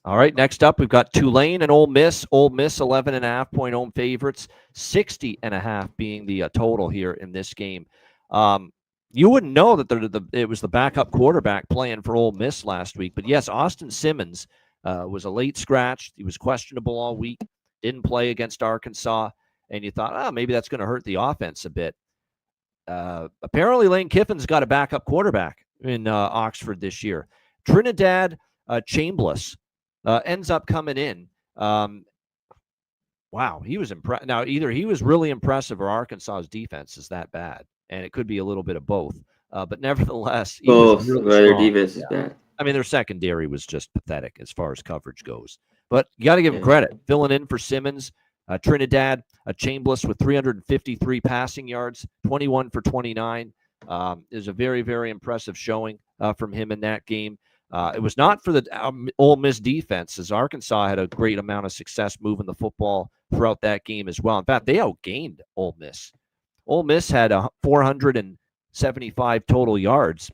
All right, next up, we've got Tulane and Ole Miss. Ole Miss, 11.5-point home favorites, 60.5 being the total here in this game. You wouldn't know that it was the backup quarterback playing for Ole Miss last week. But, yes, Austin Simmons was a late scratch. He was questionable all week, didn't play against Arkansas, and you thought, oh, maybe that's going to hurt the offense a bit. Apparently, Lane Kiffin's got a backup quarterback in Oxford this year. Trinidad Chambliss ends up coming in. Wow, he was impressed. Now, either he was really impressive or Arkansas's defense is that bad, and it could be a little bit of both. But nevertheless, he was really their strong. defense is bad. I mean, their secondary was just pathetic as far as coverage goes. But you got to give him credit. Filling in for Simmons, Trinidad Chambliss with 353 passing yards, 21 for 29. Is a very, very impressive showing from him in that game. It was not for the Ole Miss defense, as Arkansas had a great amount of success moving the football throughout that game as well. In fact, they outgained Ole Miss. Ole Miss had 475 total yards.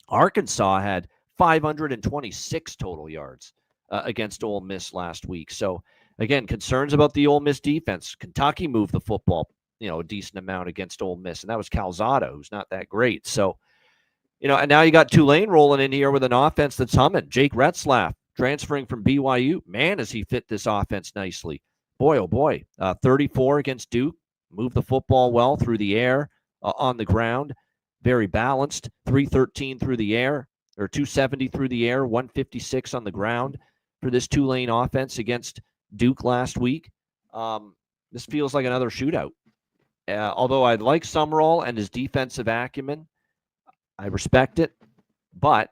Arkansas had 526 total yards against Ole Miss last week. So, again, concerns about the Ole Miss defense. Kentucky moved the football, a decent amount against Ole Miss, and that was Calzada, who's not that great. So, and now you got Tulane rolling in here with an offense that's humming. Jake Retzlaff transferring from BYU. Man, has he fit this offense nicely. Boy, oh boy. 34 against Duke. Moved the football well through the air, on the ground. Very balanced. 313 through the air, or 270 through the air, 156 on the ground for this Tulane offense against Duke last week. This feels like another shootout. Although I like Summerall and his defensive acumen, I respect it, but,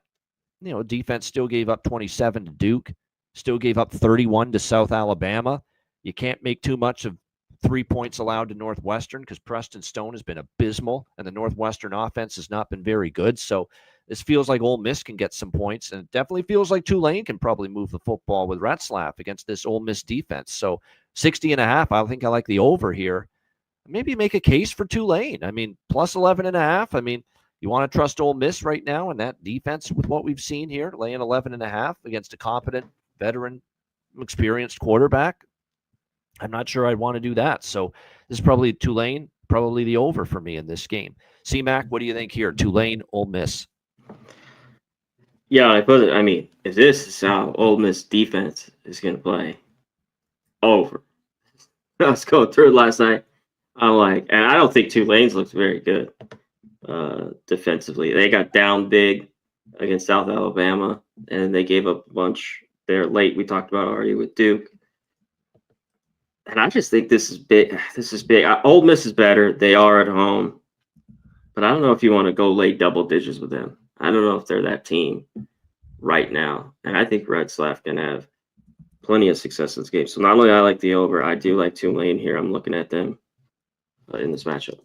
defense still gave up 27 to Duke, still gave up 31 to South Alabama. You can't make too much of 3 points allowed to Northwestern because Preston Stone has been abysmal, and the Northwestern offense has not been very good. So this feels like Ole Miss can get some points, and it definitely feels like Tulane can probably move the football with Retzlaff against this Ole Miss defense. So 60.5, I think I like the over here. Maybe make a case for Tulane. I mean, plus 11.5. I mean, you want to trust Ole Miss right now and that defense with what we've seen here, laying 11.5 against a competent, veteran, experienced quarterback? I'm not sure I'd want to do that. So this is probably Tulane, probably the over for me in this game. C-Mac, what do you think here? Tulane, Ole Miss. Yeah, if this is how Ole Miss defense is going to play, over. I was going through it last night. I'm like, and I don't think Tulane's looks very good defensively. They got down big against South Alabama, and they gave up a bunch there late. We talked about already with Duke. And I just think this is big. Ole Miss is better. They are at home. But I don't know if you want to go late double digits with them. I don't know if they're that team right now. And I think Retzlaff can have plenty of success in this game. So not only I like the over, I do like Tulane here. I'm looking at them in this matchup.